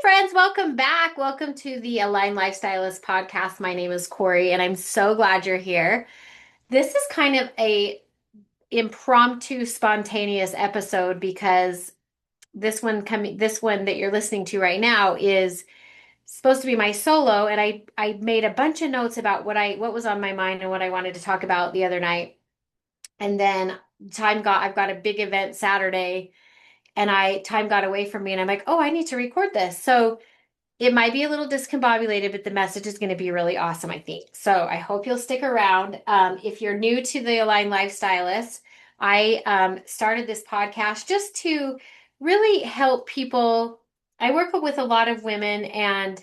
Friends, welcome back. Welcome to the Life-Stylist podcast. My name is Corey, and I'm so glad you're here. This is kind of a impromptu, spontaneous episode because this one that you're listening to right now is supposed to be my solo, and I made a bunch of notes about what was on my mind and what I wanted to talk about the other night. And then I've got a big event Saturday, and I time got away from me, and I'm like, oh, I need to record this. So it might be a little discombobulated, but the message is going to be really awesome, I think. So I hope you'll stick around. If you're new to the Aligned Lifestylist, I started this podcast just to really help people. I work with a lot of women, and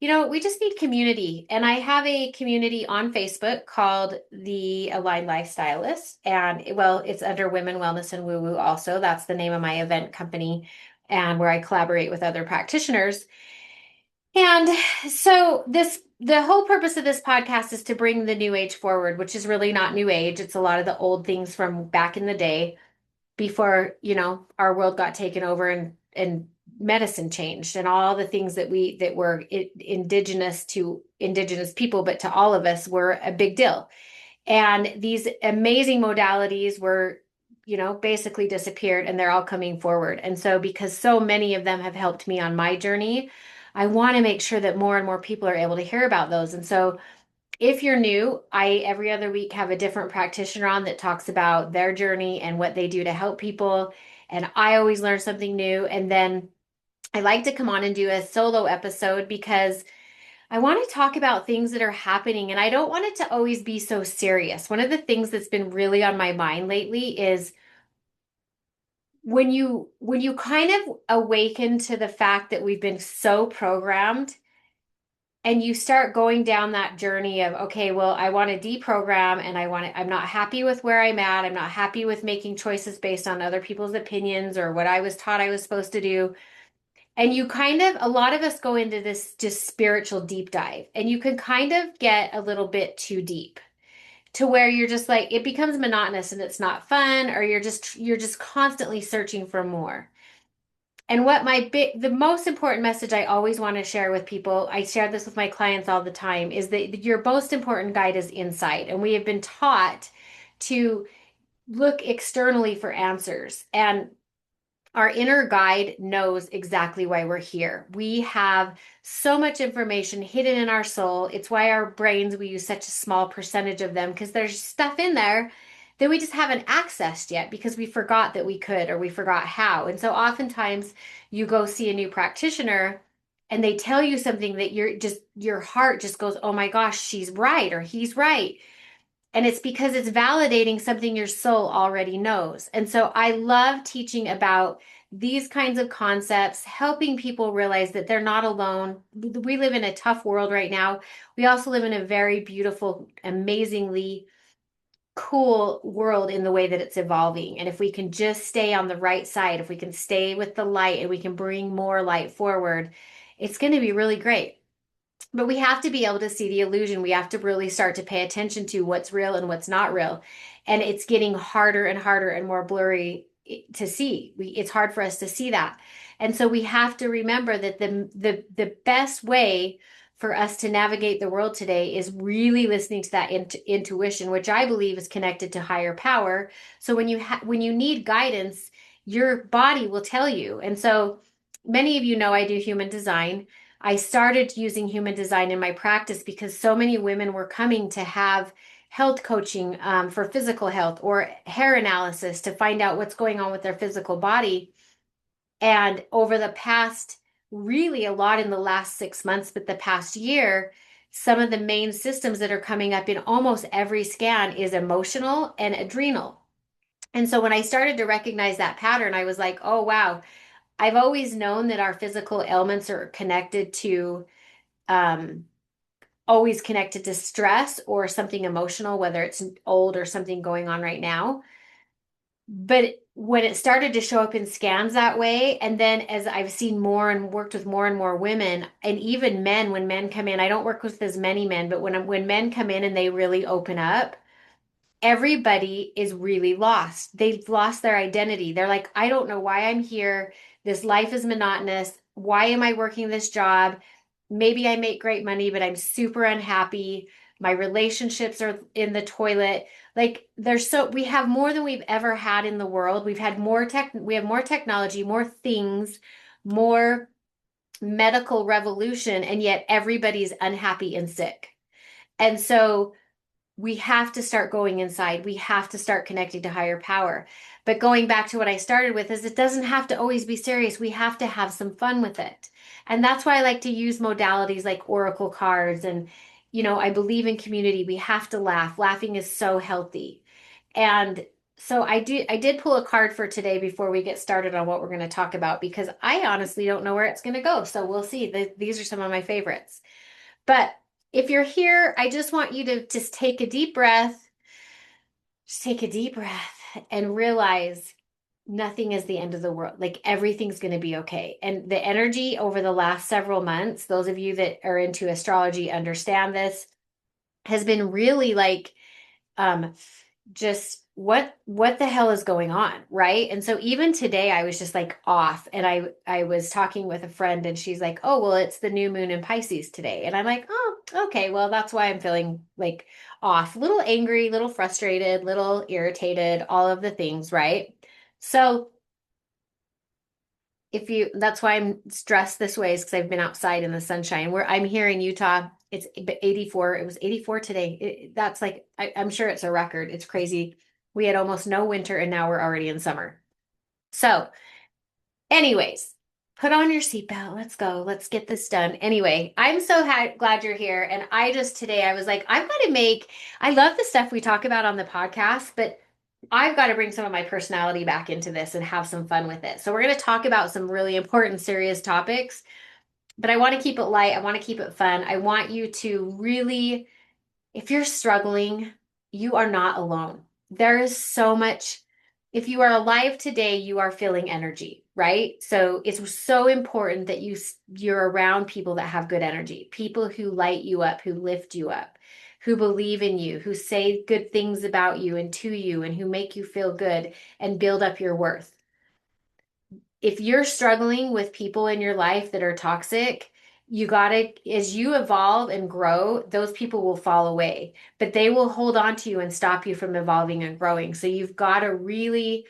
we just need community. And I have a community on Facebook called the Aligned Lifestylist, and well, it's under Women Wellness and Woo Woo. Also, that's the name of my event company, and where I collaborate with other practitioners. And so the whole purpose of this podcast is to bring the new age forward, which is really not new age. It's a lot of the old things from back in the day before, our world got taken over and medicine changed and all the things that were indigenous to indigenous people, but to all of us were a big deal. And these amazing modalities were, basically disappeared, and they're all coming forward. And so because so many of them have helped me on my journey, I want to make sure that more and more people are able to hear about those. And so if you're new, I every other week have a different practitioner on that talks about their journey and what they do to help people. And I always learn something new. And then I like to come on and do a solo episode because I want to talk about things that are happening, and I don't want it to always be so serious. One of the things that's been really on my mind lately is when you kind of awaken to the fact that we've been so programmed, and you start going down that journey of, okay, well, I want to deprogram, and I'm not happy with where I'm at. I'm not happy with making choices based on other people's opinions or what I was taught I was supposed to do. And a lot of us go into this just spiritual deep dive, and you can kind of get a little bit too deep to where you're just like, it becomes monotonous and it's not fun, or you're just constantly searching for more. And the most important message I always want to share with people, I share this with my clients all the time, is that your most important guide is inside. And we have been taught to look externally for answers. And our inner guide knows exactly why we're here. We have so much information hidden in our soul. It's why our brains, we use such a small percentage of them, because there's stuff in there that we just haven't accessed yet because we forgot that we could, or we forgot how. And so oftentimes you go see a new practitioner and they tell you something that your heart just goes, oh my gosh, she's right or he's right. And it's because it's validating something your soul already knows. And so I love teaching about these kinds of concepts, helping people realize that they're not alone. We live in a tough world right now. We also live in a very beautiful, amazingly cool world in the way that it's evolving. And if we can just stay on the right side, if we can stay with the light and we can bring more light forward, it's going to be really great. But we have to be able to see the illusion. We have to really start to pay attention to what's real and what's not real. And it's getting harder and harder and more blurry to see. It's hard for us to see that. And so we have to remember that the best way for us to navigate the world today is really listening to that intuition, which I believe is connected to higher power. So when you need guidance, your body will tell you. And so many of you know I do human design. I started using human design in my practice because so many women were coming to have health coaching for physical health or hair analysis to find out what's going on with their physical body. And over the past, really a lot in the last 6 months, but the past year, some of the main systems that are coming up in almost every scan is emotional and adrenal. And so when I started to recognize that pattern, I was like, oh, wow. I've always known that our physical ailments are um, always connected to stress or something emotional, whether it's old or something going on right now. But when it started to show up in scans that way, and then as I've seen more and worked with more and more women, and even men, when men come in, I don't work with as many men, but when men come in and they really open up, everybody is really lost. They've lost their identity. They're like, I don't know why I'm here. This life is monotonous. Why am I working this job? Maybe I make great money, but I'm super unhappy. My relationships are in the toilet. Like we have more than we've ever had in the world. We have more technology, more things, more medical revolution, and yet everybody's unhappy and sick. And so we have to start going inside. We have to start connecting to higher power. But going back to what I started with is it doesn't have to always be serious. We have to have some fun with it. And that's why I like to use modalities like oracle cards and I believe in community. We have to laugh. Laughing is so healthy. And so I did pull a card for today before we get started on what we're going to talk about because I honestly don't know where it's going to go. So we'll see. These are some of my favorites. But if you're here, I just want you to just take a deep breath. Just take a deep breath and realize nothing is the end of the world. Like everything's going to be okay. And the energy over the last several months, those of you that are into astrology understand this, has been really like um just what the hell is going on, right? And so even today I was just like off and I was talking with a friend and she's like, "Oh, well, it's the new moon in Pisces today." And I'm like, "Oh, okay. Well, that's why I'm feeling like off, little angry, little frustrated, little irritated, all of the things, right?" So if you that's why I'm stressed this way is because I've been outside in the sunshine. Where I'm here in Utah, it's 84. It was 84 today. That's like I'm sure it's a record. It's crazy. We had almost no winter and now we're already in summer. So, anyways, put on your seatbelt. Let's go. Let's get this done. Anyway, I'm so glad you're here. And I just today I was like, I've got to make. I love the stuff we talk about on the podcast, but I've got to bring some of my personality back into this and have some fun with it. So we're going to talk about some really important, serious topics, but I want to keep it light. I want to keep it fun. I want you to really, if you're struggling, you are not alone. There is so much. If you are alive today, you are feeling energy, right? So it's so important that you're around people that have good energy, people who light you up, who lift you up, who believe in you, who say good things about you and to you, and who make you feel good and build up your worth. If you're struggling with people in your life that are toxic, you gotta, as you evolve and grow, those people will fall away, but they will hold on to you and stop you from evolving and growing. So you've got to really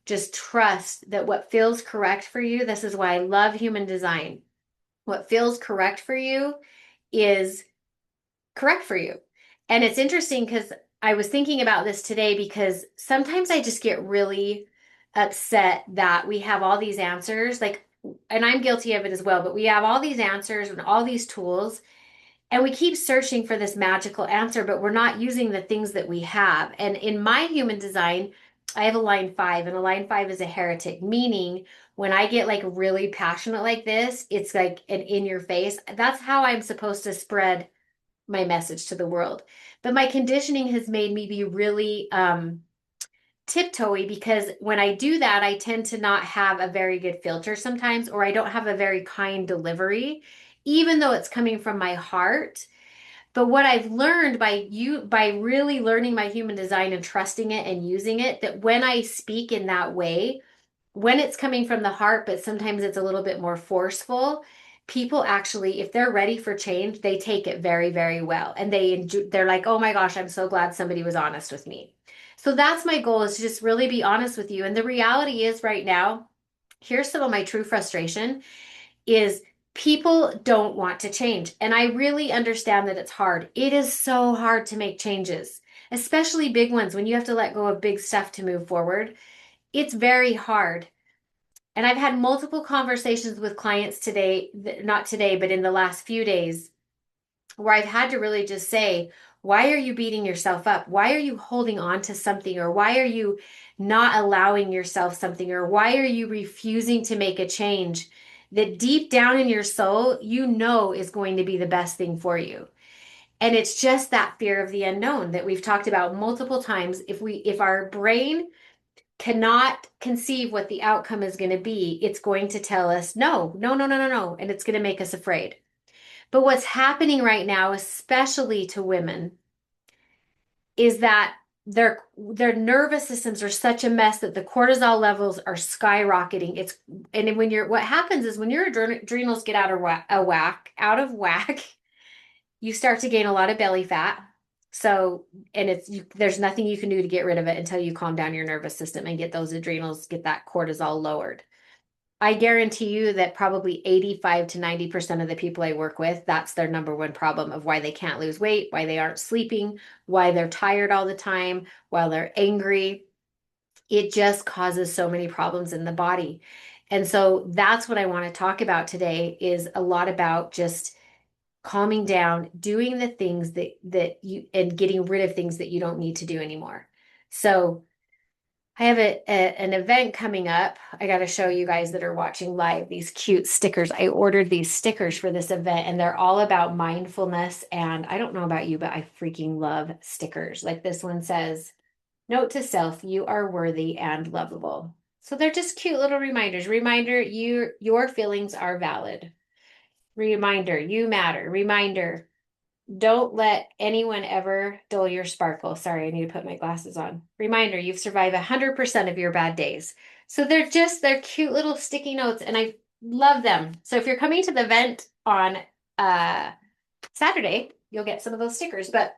just trust that what feels correct for you, this is why I love human design. What feels correct for you is correct for you. And it's interesting because I was thinking about this today because sometimes I just get really upset that we have all these answers, like, and I'm guilty of it as well, but we have all these answers and all these tools, and we keep searching for this magical answer, but we're not using the things that we have. And in my human design, I have a line 5, and a line 5 is a heretic, meaning when I get like really passionate like this, it's like an in your face. That's how I'm supposed to spread my message to the world. But my conditioning has made me be really tiptoey because when I do that, I tend to not have a very good filter sometimes, or I don't have a very kind delivery, even though it's coming from my heart. But what I've learned by really learning my human design and trusting it and using it, that when I speak in that way, when it's coming from the heart, but sometimes it's a little bit more forceful, people actually, if they're ready for change, they take it very, very well. And they're like, oh my gosh, I'm so glad somebody was honest with me. So that's my goal, is to just really be honest with you. And the reality is right now, here's some of my true frustration is people don't want to change. And I really understand that it's hard. It is so hard to make changes, especially big ones when you have to let go of big stuff to move forward. It's very hard. And I've had multiple conversations with clients today, not today, but in the last few days, where I've had to really just say, why are you beating yourself up? Why are you holding on to something? Or why are you not allowing yourself something? Or why are you refusing to make a change that deep down in your soul, you know is going to be the best thing for you? And it's just that fear of the unknown that we've talked about multiple times. If our brain cannot conceive what the outcome is going to be, it's going to tell us no, no, no, no, no, no. And it's going to make us afraid. But what's happening right now, especially to women, is that their nervous systems are such a mess that the cortisol levels are skyrocketing. And when what happens is when your adrenals get out of whack, you start to gain a lot of belly fat. So, and there's nothing you can do to get rid of it until you calm down your nervous system and get those adrenals, get that cortisol lowered. I guarantee you that probably 85 to 90% of the people I work with, that's their number one problem of why they can't lose weight, why they aren't sleeping, why they're tired all the time, while they're angry. It just causes so many problems in the body. And so that's what I want to talk about today is a lot about just calming down, doing the things that you and getting rid of things that you don't need to do anymore. So I have an event coming up. I got to show you guys that are watching live these cute stickers. I ordered these stickers for this event and they're all about mindfulness. And I don't know about you, but I freaking love stickers. Like this one says, "Note to self, you are worthy and lovable." So they're just cute little reminders. Reminder, your feelings are valid. Reminder, you matter. Reminder, don't let anyone ever dull your sparkle. Sorry, I need to put my glasses on. Reminder, you've survived 100% of your bad days. So they're cute little sticky notes and I love them. So if you're coming to the event on uh Saturday, you'll get some of those stickers. But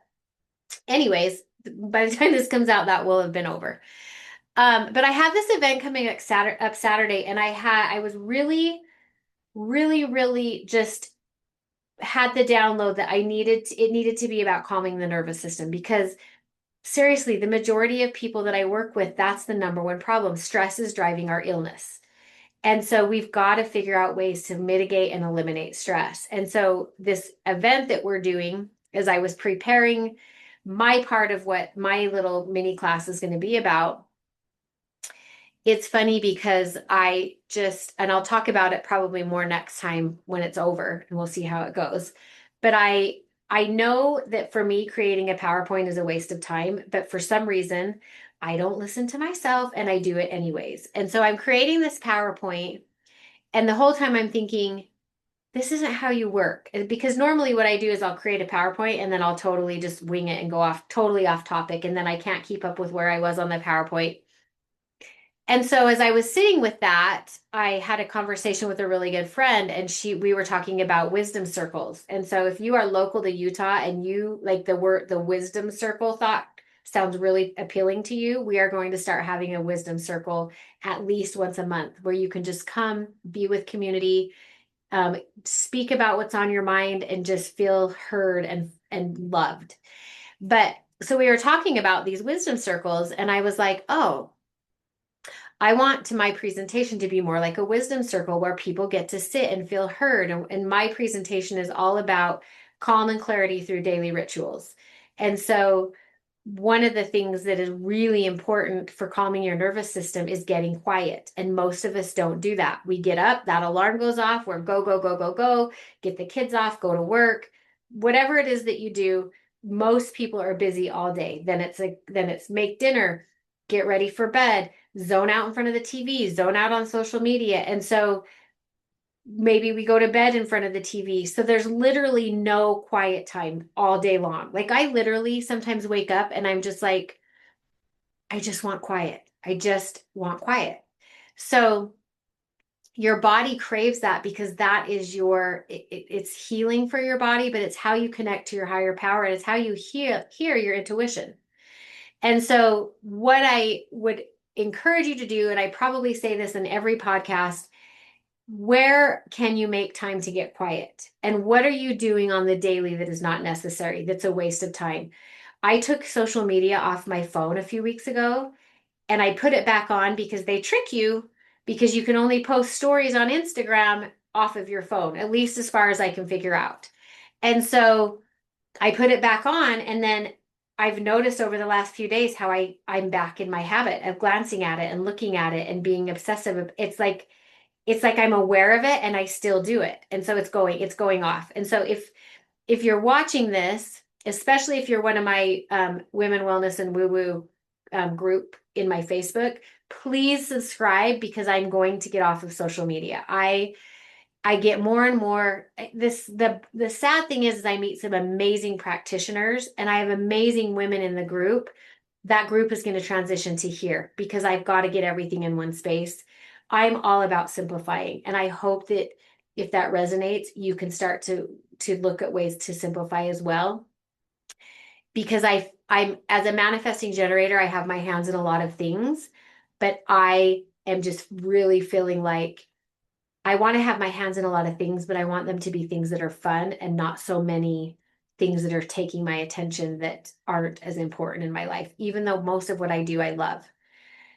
anyways, by the time this comes out, that will have been over. But I have this event coming up Saturday, and I was really, really, really just had the download that it needed to be about calming the nervous system because seriously, the majority of people that I work with, that's the number one problem. Stress is driving our illness. And so we've got to figure out ways to mitigate and eliminate stress. And so this event that we're doing, as I was preparing my part of what my little mini class is going to be about, it's funny because and I'll talk about it probably more next time when it's over and we'll see how it goes. But I know that for me, creating a PowerPoint is a waste of time, but for some reason, I don't listen to myself and I do it anyways. And so I'm creating this PowerPoint, and the whole time I'm thinking, this isn't how you work. Because normally what I do is I'll create a PowerPoint and then I'll totally just wing it and go off totally off topic. And then I can't keep up with where I was on the PowerPoint. And so as I was sitting with that, I had a conversation with a really good friend and we were talking about wisdom circles. And so if you are local to Utah and you like the wisdom circle thought sounds really appealing to you, we are going to start having a wisdom circle at least once a month where you can just come be with community, speak about what's on your mind and just feel heard and loved. But so we were talking about these wisdom circles and I was like, oh, I want my presentation to be more like a wisdom circle where people get to sit and feel heard. And my presentation is all about calm and clarity through daily rituals. And so one of the things that is really important for calming your nervous system is getting quiet. And most of us don't do that. We get up, that alarm goes off, we're go, go, go, go, go, get the kids off, go to work, whatever it is that you do. Most people are busy all day. Then it's make dinner, get ready for bed, zone out in front of the TV, zone out on social media. And so maybe we go to bed in front of the TV. So there's literally no quiet time all day long. Like I literally sometimes wake up and I'm just like, I just want quiet. I just want quiet. So your body craves that because that is it's healing for your body, but it's how you connect to your higher power. And it's how you hear your intuition. And so what I would encourage you to do, and I probably say this in every podcast, where can you make time to get quiet? And what are you doing on the daily that is not necessary, that's a waste of time? I took social media off my phone a few weeks ago and I put it back on because they trick you because you can only post stories on Instagram off of your phone, at least as far as I can figure out. And so I put it back on and then I've noticed over the last few days how I'm back in my habit of glancing at it and looking at it and being obsessive. It's like I'm aware of it and I still do it. And so it's going off. And so if you're watching this, especially if you're one of my women wellness and woo woo group in my Facebook, please subscribe because I'm going to get off of social media. I get more and more the sad thing is I meet some amazing practitioners and I have amazing women in the group that group is going to transition to here because I've got to get everything in one space. I'm all about simplifying, and I hope that if that resonates, you can start to look at ways to simplify as well. Because I'm as a manifesting generator, I have my hands in a lot of things, but I am just really feeling like I want to have my hands in a lot of things, but I want them to be things that are fun and not so many things that are taking my attention that aren't as important in my life, even though most of what I do, I love.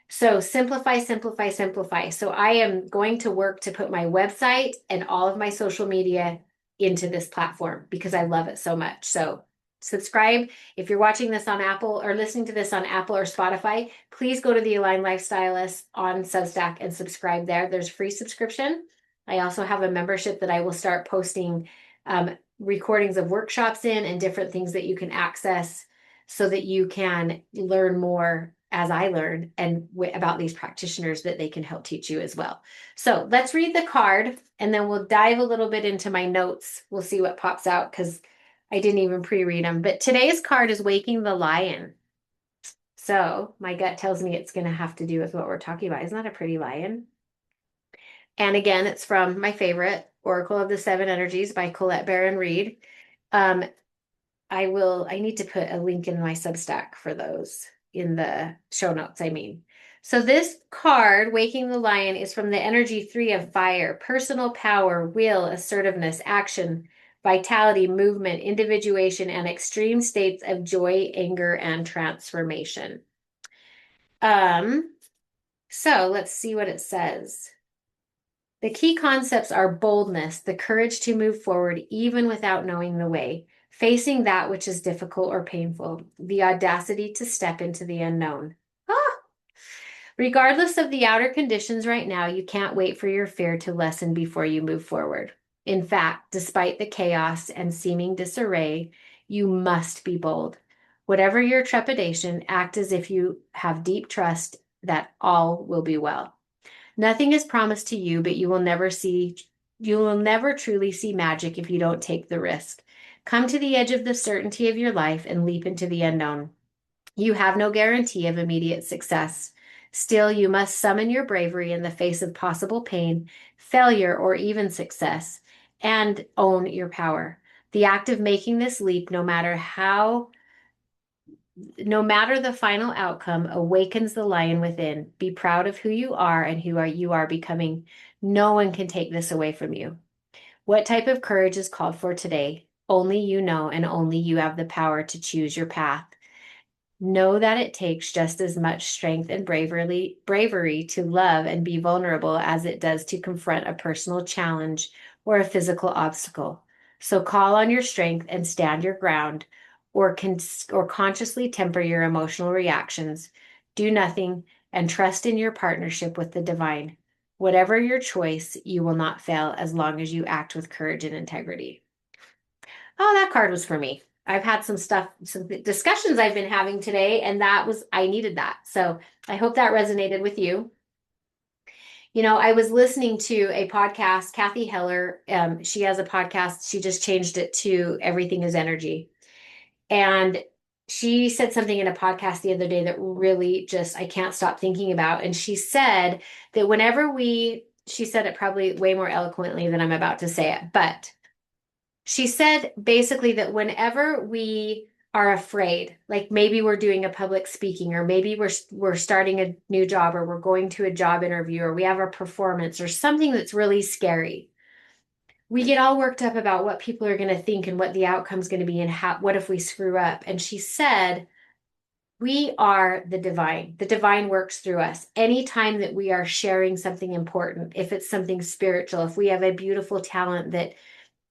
So simplify, simplify, simplify. So I am going to work to put my website and all of my social media into this platform because I love it so much. So subscribe. If you're watching this on Apple or listening to this on Apple or Spotify, please go to the Aligned Life-Stylist on Substack and subscribe there. There's free subscription. I also have a membership that I will start posting recordings of workshops in and different things that you can access so that you can learn more as I learned and about these practitioners that they can help teach you as well. So let's read the card and then we'll dive a little bit into my notes. We'll see what pops out because I didn't even pre-read them. But today's card is Waking the Lion. So my gut tells me it's going to have to do with what we're talking about. Isn't that a pretty lion? And again, it's from my favorite, Oracle of the Seven Energies by Colette Baron Reed. Um, I need to put a link in my Substack for those in the show notes, I mean. So this card, Waking the Lion, is from the energy 3 of fire, personal power, will, assertiveness, action, vitality, movement, individuation, and extreme states of joy, anger, and transformation. So let's see what it says. The key concepts are boldness, the courage to move forward even without knowing the way, facing that which is difficult or painful, the audacity to step into the unknown. Ah! Regardless of the outer conditions right now, you can't wait for your fear to lessen before you move forward. In fact, despite the chaos and seeming disarray, you must be bold. Whatever your trepidation, act as if you have deep trust that all will be well. Nothing is promised to you, but you will never truly see magic if you don't take the risk. Come to the edge of the certainty of your life and leap into the unknown. You have no guarantee of immediate success. Still, you must summon your bravery in the face of possible pain, failure, or even success, and own your power. The act of making this leap, no matter the final outcome, awakens the lion within. Be proud of who you are and you are becoming. No one can take this away from you. What type of courage is called for today? Only you know, and only you have the power to choose your path. Know that it takes just as much strength and bravery to love and be vulnerable as it does to confront a personal challenge or a physical obstacle. So call on your strength and stand your ground, or consciously temper your emotional reactions. Do nothing and trust in your partnership with the divine. Whatever your choice, you will not fail as long as you act with courage and integrity. Oh, that card was for me. I've had some discussions I've been having today, and I needed that. So I hope that resonated with you. You know, I was listening to a podcast, Kathy Heller. She has a podcast. She just changed it to Everything is Energy. And she said something in a podcast the other day that really just, I can't stop thinking about. And she said that she said it probably way more eloquently than I'm about to say it, but she said basically that whenever we are afraid, like maybe we're doing a public speaking, or maybe we're starting a new job, or we're going to a job interview, or we have a performance or something that's really scary, we get all worked up about what people are going to think and what the outcome's going to be and what if we screw up. And she said, we are the divine. The divine works through us. Anytime that we are sharing something important, if it's something spiritual, if we have a beautiful talent that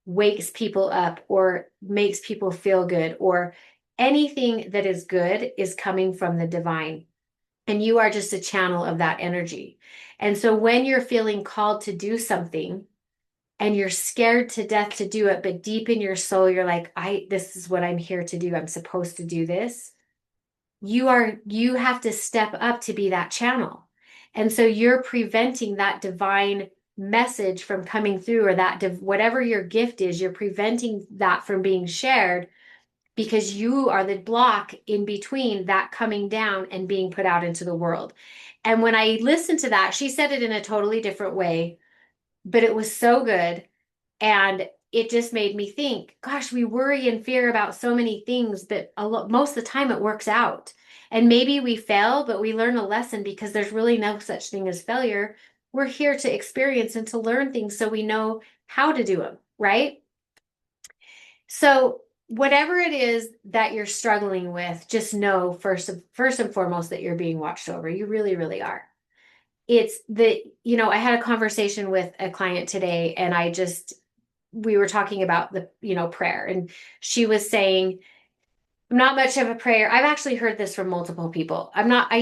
wakes people up or makes people feel good, or anything that is good is coming from the divine. And you are just a channel of that energy. And so when you're feeling called to do something and you're scared to death to do it, but deep in your soul, you're like, this is what I'm here to do. I'm supposed to do this. You have to step up to be that channel. And so you're preventing that divine message from coming through, or that whatever your gift is, you're preventing that from being shared because you are the block in between that coming down and being put out into the world. And when I listened to that, she said it in a totally different way, but it was so good. And it just made me think, gosh, we worry and fear about so many things, but most of the time it works out. And maybe we fail, but we learn a lesson because there's really no such thing as failure. We're here to experience and to learn things so we know how to do them, right? So whatever it is that you're struggling with, just know first and foremost that you're being watched over. You really, really are. It's I had a conversation with a client today, and we were talking about prayer, and she was saying, I'm not much of a prayer. I've actually heard this from multiple people. I'm not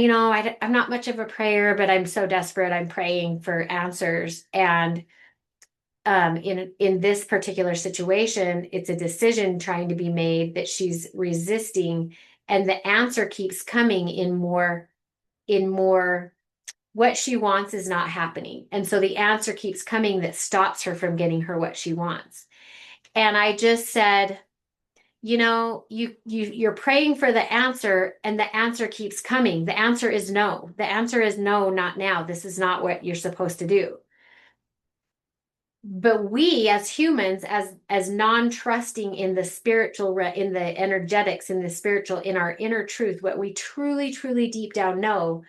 much of a prayer, but I'm so desperate. I'm praying for answers. And in this particular situation, it's a decision trying to be made that she's resisting, and the answer keeps coming in more. What she wants is not happening, and so the answer keeps coming that stops her from getting her what she wants. And I just said, you're praying for the answer, and the answer keeps coming. The answer is no. The answer is no, not now. This is not what you're supposed to do. But we as humans, as non-trusting in the spiritual, in the energetics, in the spiritual, in our inner truth, what we truly, truly deep down know,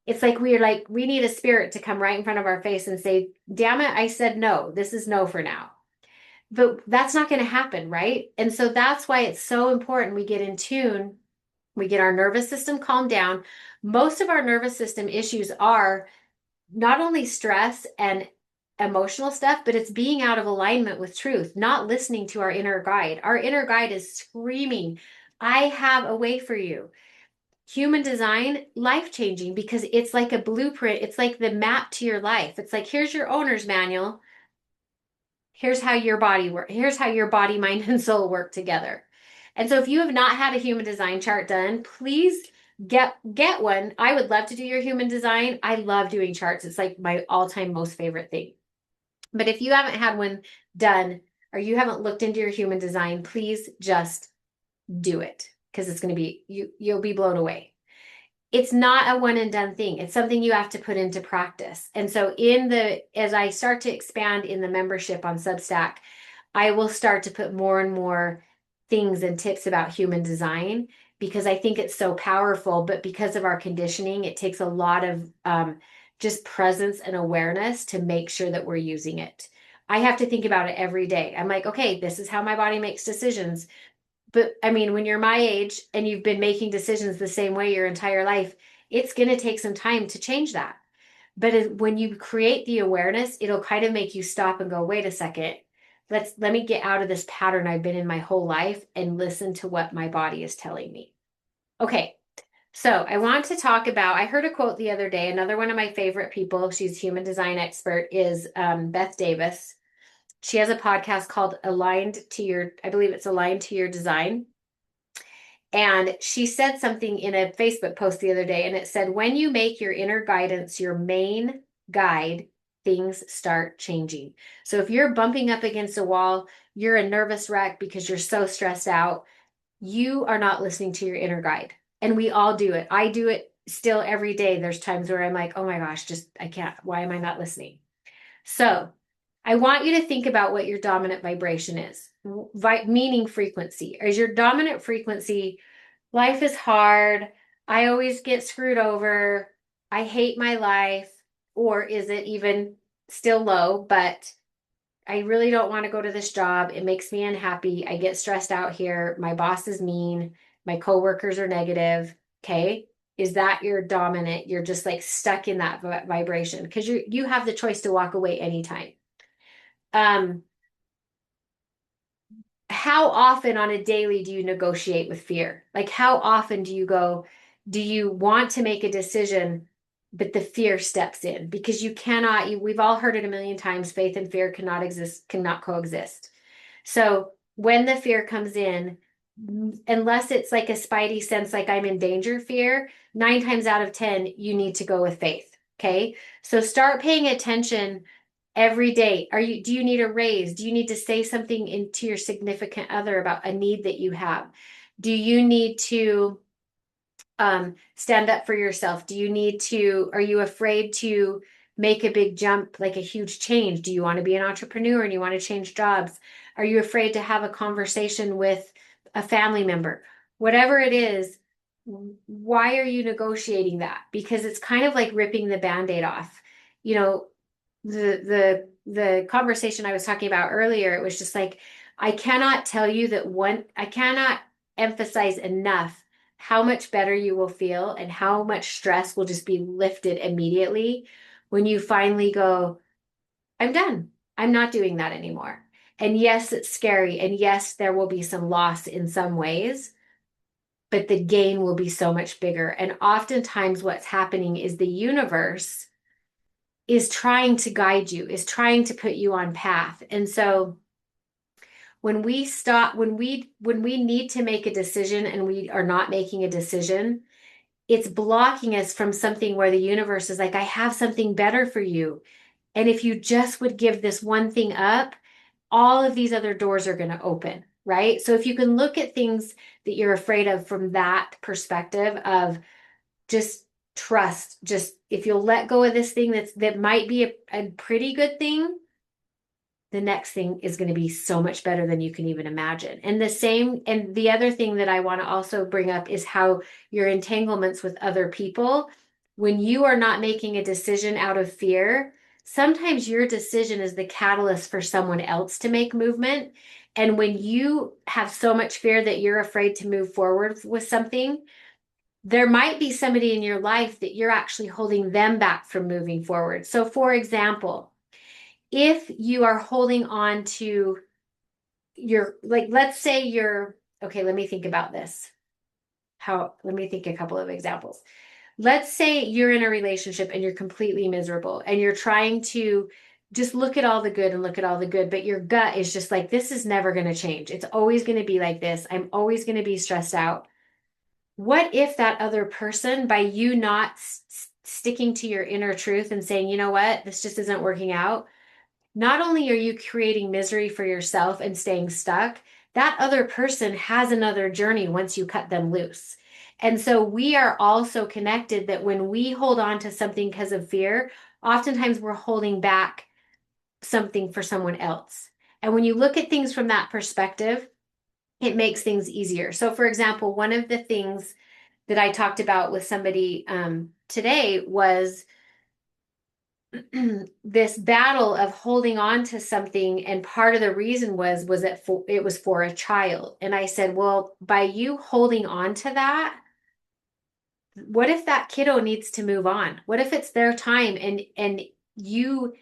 it's like we need a spirit to come right in front of our face and say, damn it, I said no. This is no for now. But that's not going to happen, right? And so that's why it's so important we get in tune, we get our nervous system calmed down. Most of our nervous system issues are not only stress and emotional stuff, but it's being out of alignment with truth, not listening to our inner guide. Our inner guide is screaming, I have a way for you. Human design, life changing, because it's like a blueprint. It's like the map to your life. It's like, here's your owner's manual. Here's how your body works. Here's how your body, mind, and soul work together. And so if you have not had a human design chart done, please get one. I would love to do your human design. I love doing charts. It's like my all-time most favorite thing. But if you haven't had one done, or you haven't looked into your human design, please just do it, because it's going to be you'll be blown away. It's not a one and done thing. It's something you have to put into practice. And so as I start to expand in the membership on Substack, I will start to put more and more things and tips about human design, because I think it's so powerful. But because of our conditioning, it takes a lot of just presence and awareness to make sure that we're using it. I have to think about it every day. I'm like, okay, this is how my body makes decisions. But I mean, when you're my age and you've been making decisions the same way your entire life, it's going to take some time to change that. But when you create the awareness, it'll kind of make you stop and go, wait a second, let me get out of this pattern I've been in my whole life and listen to what my body is telling me. Okay. So I want to talk about, I heard a quote the other day. Another one of my favorite people, she's a human design expert, is Beth Davis. She has a podcast called I believe it's Aligned to Your Design. And she said something in a Facebook post the other day, and it said, when you make your inner guidance your main guide, things start changing. So if you're bumping up against a wall, you're a nervous wreck because you're so stressed out, you are not listening to your inner guide. And we all do it. I do it still every day. There's times where I'm like, oh my gosh, I can't. Why am I not listening? So I want you to think about what your dominant vibration is, meaning frequency. Is your dominant frequency, life is hard, I always get screwed over, I hate my life? Or is it even still low, but I really don't want to go to this job, it makes me unhappy, I get stressed out here, my boss is mean, my coworkers are negative? Okay. Is that your dominant? You're just like stuck in that vibration, because you have the choice to walk away anytime. How often on a daily do you negotiate with fear? Like, how often do you want to make a decision, but the fear steps in? Because we've all heard it a million times, faith and fear cannot coexist. So when the fear comes in, unless it's like a spidey sense, like I'm in danger fear, 9 times out of 10, you need to go with faith. Okay. So start paying attention every day. Do you need a raise? Do you need to say something to your significant other about a need that you have? Do you need to stand up for yourself? Are you afraid to make a big jump, like a huge change? Do you want to be an entrepreneur and you want to change jobs? Are you afraid to have a conversation with a family member? Whatever it is, why are you negotiating that? Because it's kind of like ripping the Band-Aid off. You know, the conversation I was talking about earlier, it was just like, I cannot emphasize enough how much better you will feel and how much stress will just be lifted immediately when you finally go, I'm done. I'm not doing that anymore. And yes, it's scary. And yes, there will be some loss in some ways, but the gain will be so much bigger. And oftentimes, what's happening is the universe is trying to guide you, is trying to put you on path. And so, when we need to make a decision and we are not making a decision, it's blocking us from something where the universe is like, I have something better for you. And if you just would give this one thing up, all of these other doors are going to open, right? So if you can look at things that you're afraid of from that perspective of just trust, just if you'll let go of this thing that might be a pretty good thing, the next thing is going to be so much better than you can even imagine. And the other thing that I want to also bring up is how your entanglements with other people, when you are not making a decision out of fear, sometimes your decision is the catalyst for someone else to make movement. And when you have so much fear that you're afraid to move forward with something, there might be somebody in your life that you're actually holding them back from moving forward. So, for example, if you are holding on to like, let's say okay, let me think about this. Let me think a couple of examples. Let's say you're in a relationship and you're completely miserable and you're trying to just look at all the good and look at all the good, but your gut is just like, this is never going to change. It's always going to be like this. I'm always going to be stressed out. What if that other person, by you not sticking to your inner truth and saying, you know what, this just isn't working out, not only are you creating misery for yourself and staying stuck, that other person has another journey once you cut them loose. And so we are also connected that when we hold on to something because of fear, oftentimes we're holding back something for someone else. And when you look at things from that perspective, it makes things easier. So, for example, one of the things that I talked about with somebody today was this battle of holding on to something, and part of the reason was that it was for a child. And I said, well, by you holding on to that, what if that kiddo needs to move on? What if it's their time, and you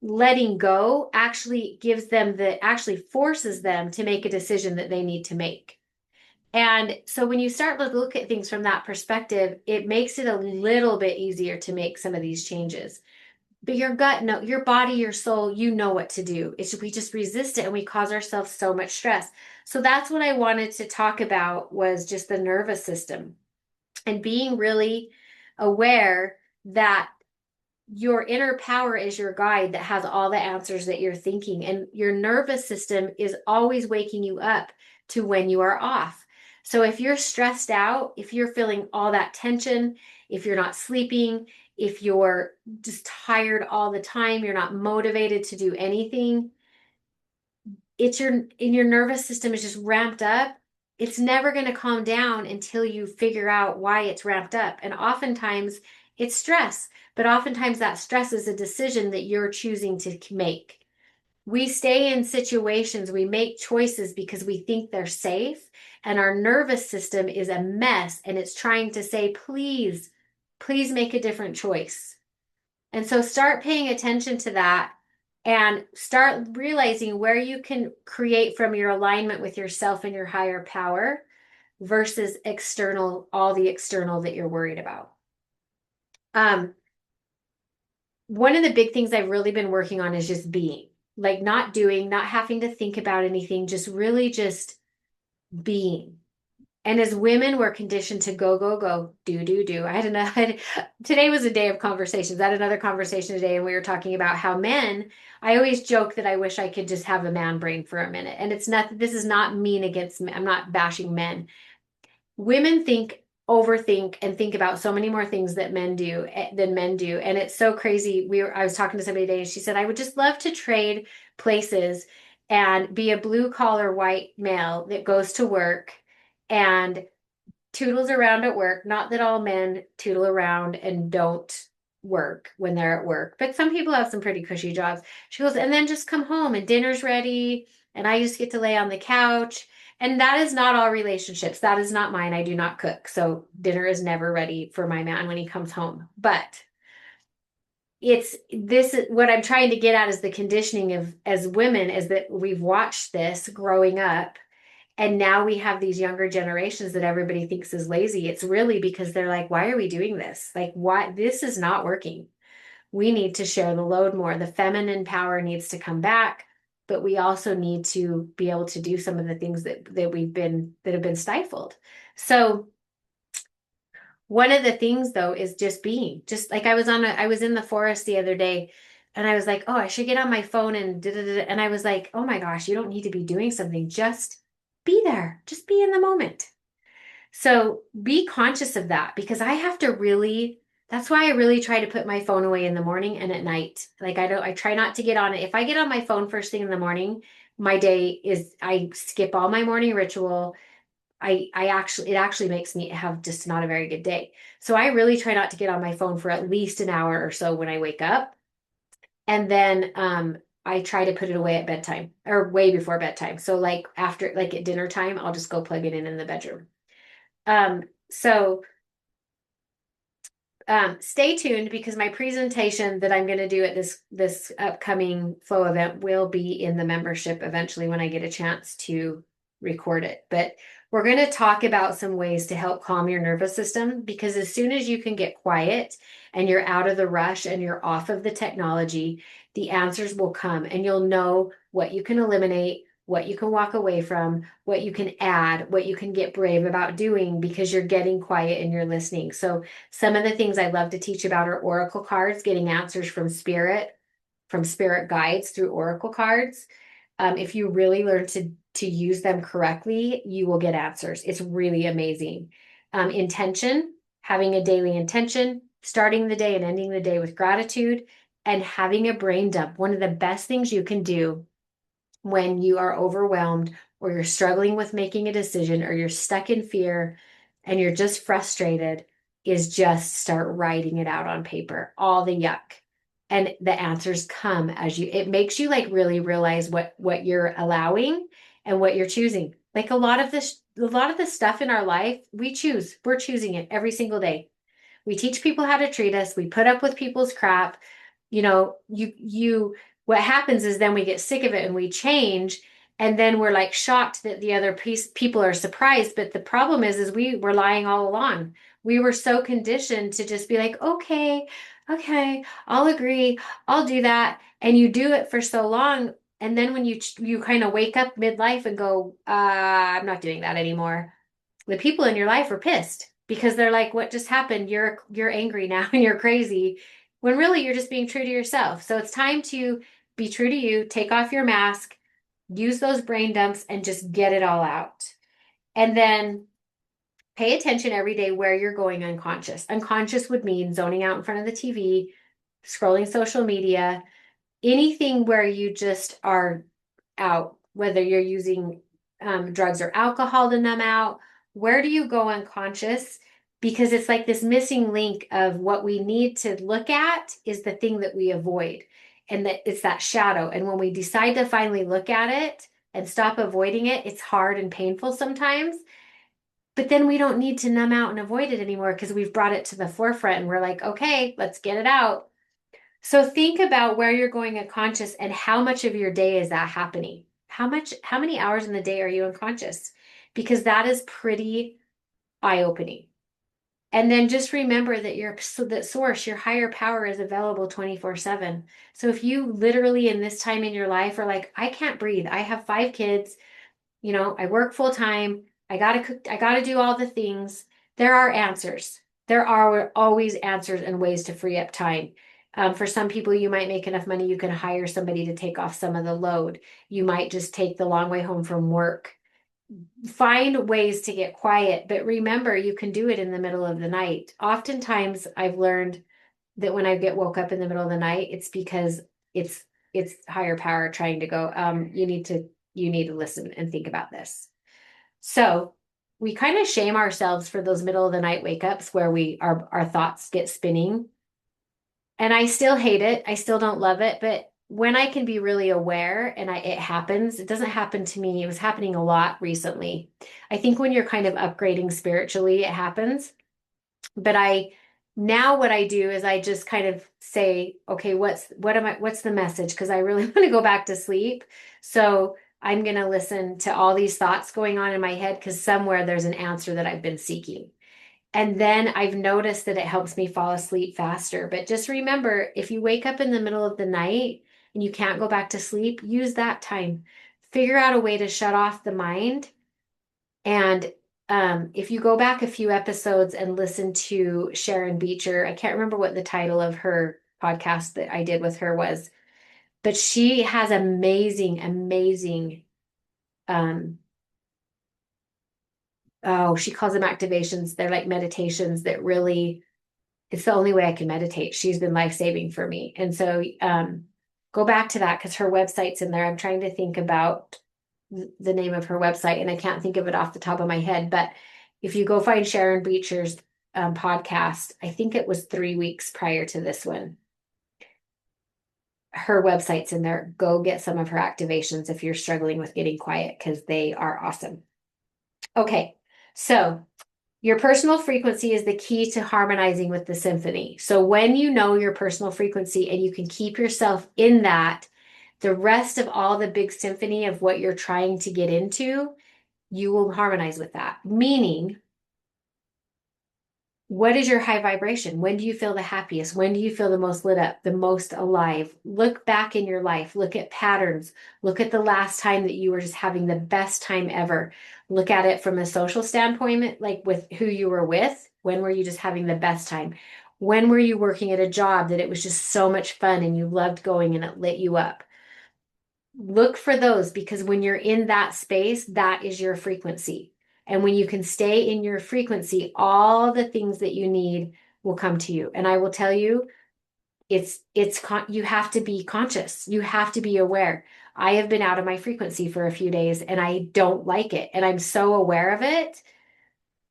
letting go actually forces them to make a decision that they need to make. And so when you start to look at things from that perspective, it makes it a little bit easier to make some of these changes. But your gut, no, your body, your soul, you know what to do. We just resist it and we cause ourselves so much stress. So that's what I wanted to talk about, was just the nervous system and being really aware that your inner power is your guide that has all the answers that you're thinking. And your nervous system is always waking you up to when you are off. So if you're stressed out, if you're feeling all that tension, if you're not sleeping, if you're just tired all the time, you're not motivated to do anything, your nervous system is just ramped up. It's never going to calm down until you figure out why it's ramped up. And oftentimes it's stress, but oftentimes that stress is a decision that you're choosing to make. We stay in situations, we make choices because we think they're safe, and our nervous system is a mess and it's trying to say, please, please make a different choice. And so start paying attention to that and start realizing where you can create from your alignment with yourself and your higher power versus all the external that you're worried about. One of the big things I've really been working on is just being, like, not doing, not having to think about anything, just really just being. And as women, we're conditioned to go, go, go, do, do, do. Today was a day of conversations. I had another conversation today, and we were talking about how men, I always joke that I wish I could just have a man brain for a minute. And it's not, this is not mean against men. I'm not bashing men. Women think, overthink, and think about so many more things that men do than men do. And it's so crazy. I was talking to somebody today, and she said, I would just love to trade places and be a blue collar white male that goes to work and toodles around at work. Not that all men tootle around and don't work when they're at work, but some people have some pretty cushy jobs. She goes, and then just come home and dinner's ready, and I just get to lay on the couch. And that is not all relationships. That is not mine. I do not cook. So dinner is never ready for my man when he comes home. But it's this what I'm trying to get at is the conditioning of as women is that we've watched this growing up, and now we have these younger generations that everybody thinks is lazy. It's really because they're like, why are we doing this? Like, why? This is not working. We need to share the load more. The feminine power needs to come back, but we also need to be able to do some of the things that have been stifled. So one of the things though is just being, just like I was in the forest the other day, and I was like, oh, I should get on my phone and da, da, da, and I was like, oh my gosh, you don't need to be doing something. Just be there. Just be in the moment. So be conscious of that, because I have to really, that's why I really try to put my phone away in the morning and at night. Like I try not to get on it. If I get on my phone first thing in the morning, I skip all my morning ritual. It actually makes me have just not a very good day. So I really try not to get on my phone for at least an hour or so when I wake up. And then, I try to put it away at bedtime or way before bedtime. So like after, like at dinner time, I'll just go plug it in the bedroom. So stay tuned, because my presentation that I'm going to do at this upcoming flow event will be in the membership eventually when I get a chance to record it. But we're going to talk about some ways to help calm your nervous system, because as soon as you can get quiet and you're out of the rush and you're off of the technology, the answers will come, and you'll know what you can eliminate, what you can walk away from, what you can add, what you can get brave about doing, because you're getting quiet and you're listening. So some of the things I love to teach about are oracle cards, getting answers from spirit guides through oracle cards. If you really learn to use them correctly, you will get answers. It's really amazing. Intention, having a daily intention, starting the day and ending the day with gratitude, and having a brain dump. One of the best things you can do when you are overwhelmed, or you're struggling with making a decision, or you're stuck in fear and you're just frustrated, is just start writing it out on paper, all the yuck. And the answers come as it makes you like really realize what you're allowing and what you're choosing. Like a lot of the stuff in our life, we're choosing it every single day. We teach people how to treat us. We put up with people's crap. What happens is then we get sick of it and we change. And then we're like shocked that the other people are surprised. But the problem is we were lying all along. We were so conditioned to just be like, okay, okay, I'll agree. I'll do that. And you do it for so long. And then when you kind of wake up midlife and go, I'm not doing that anymore, the people in your life are pissed, because they're like, what just happened? You're angry now and you're crazy, when really you're just being true to yourself. So it's time to be true to you, take off your mask, use those brain dumps, and just get it all out. And then pay attention every day where you're going unconscious. Unconscious would mean zoning out in front of the TV, scrolling social media, anything where you just are out, whether you're using drugs or alcohol to numb out. Where do you go unconscious? Because it's like this missing link of what we need to look at is the thing that we avoid. And that it's that shadow. And when we decide to finally look at it and stop avoiding it, it's hard and painful sometimes. But then we don't need to numb out and avoid it anymore, because we've brought it to the forefront and we're like, okay, let's get it out. So think about where you're going unconscious and how much of your day is that happening? How many hours in the day are you unconscious? Because that is pretty eye-opening. And then just remember that that source, your higher power, is available 24/7. So if you literally in this time in your life are like, I can't breathe. I have 5 kids, I work full time. I gotta cook, I gotta do all the things. There are answers. There are always answers and ways to free up time. For some people, you might make enough money, you can hire somebody to take off some of the load. You might just take the long way home from work. Find ways to get quiet, but remember, you can do it in the middle of the night. Oftentimes, I've learned that when I get woke up in the middle of the night, it's because it's it's higher power trying to go, you need to listen and think about this. So we kind of shame ourselves for those middle of the night wake ups where our thoughts get spinning. And I still hate it. I still don't love it. But when I can be really aware and it happens, it doesn't happen to me. It was happening a lot recently. I think when you're kind of upgrading spiritually, it happens. But now what I do is I just kind of say, okay, what's the message? Because I really want to go back to sleep. So I'm going to listen to all these thoughts going on in my head because somewhere there's an answer that I've been seeking. And then I've noticed that it helps me fall asleep faster. But just remember, if you wake up in the middle of the night and you can't go back to sleep, use that time. Figure out a way to shut off the mind. And if you go back a few episodes and listen to Sharon Beecher, I can't remember what the title of her podcast that I did with her was, but she has amazing, amazing, um, oh, she calls them activations. They're like meditations that really, it's the only way I can meditate. She's been life-saving for me. And so go back to that because her website's in there. I'm trying to think about the name of her website and I can't think of it off the top of my head. But if you go find Sharon Beecher's podcast, I think it was 3 weeks prior to this one. Her website's in there. Go get some of her activations if you're struggling with getting quiet because they are awesome. Okay, so your personal frequency is the key to harmonizing with the symphony. So when you know your personal frequency and you can keep yourself in that, the rest of all the big symphony of what you're trying to get into, you will harmonize with that. Meaning, what is your high vibration? When do you feel the happiest? When do you feel the most lit up, the most alive? Look back in your life, look at patterns, look at the last time that you were just having the best time ever. Look at it from a social standpoint, like with who you were with. When were you just having the best time? When were you working at a job that it was just so much fun and you loved going and it lit you up? Look for those because when you're in that space, that is your frequency. And when you can stay in your frequency, all the things that you need will come to you. And I will tell you, you have to be conscious. You have to be aware. I have been out of my frequency for a few days and I don't like it. And I'm so aware of it.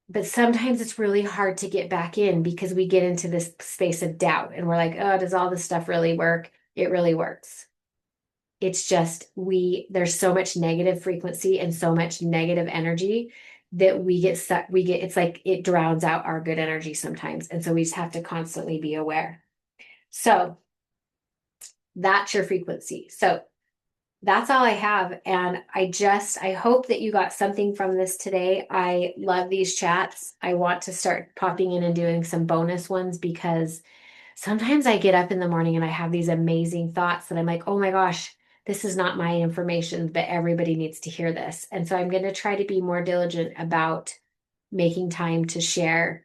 But sometimes it's really hard to get back in because we get into this space of doubt and we're like, oh, does all this stuff really work? It really works. It's just there's so much negative frequency and so much negative energy that we get stuck. It's like it drowns out our good energy sometimes. And so we just have to constantly be aware. So that's your frequency. So that's all I have. And I hope that you got something from this today. I love these chats. I want to start popping in and doing some bonus ones because sometimes I get up in the morning and I have these amazing thoughts that I'm like, oh my gosh, this is not my information, but everybody needs to hear this. And so I'm going to try to be more diligent about making time to share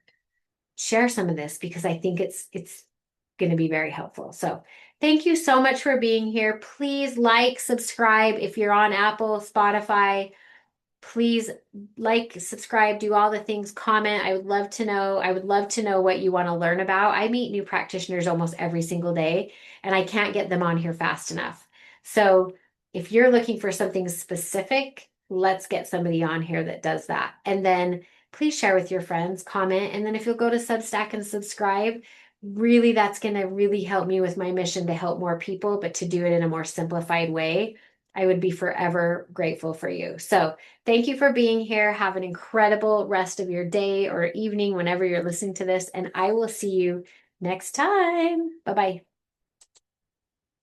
some of this because I think it's going to be very helpful. So thank you so much for being here. Please like, subscribe if you're on Apple, Spotify. Please like, subscribe, do all the things, comment. I would love to know. I would love to know what you want to learn about. I meet new practitioners almost every single day, and I can't get them on here fast enough. So if you're looking for something specific, let's get somebody on here that does that. And then please share with your friends, comment, and then if you'll go to Substack and subscribe, really that's going to really help me with my mission to help more people, but to do it in a more simplified way. I would be forever grateful for you. So thank you for being here. Have an incredible rest of your day or evening whenever you're listening to this, and I will see you next time. Bye-bye.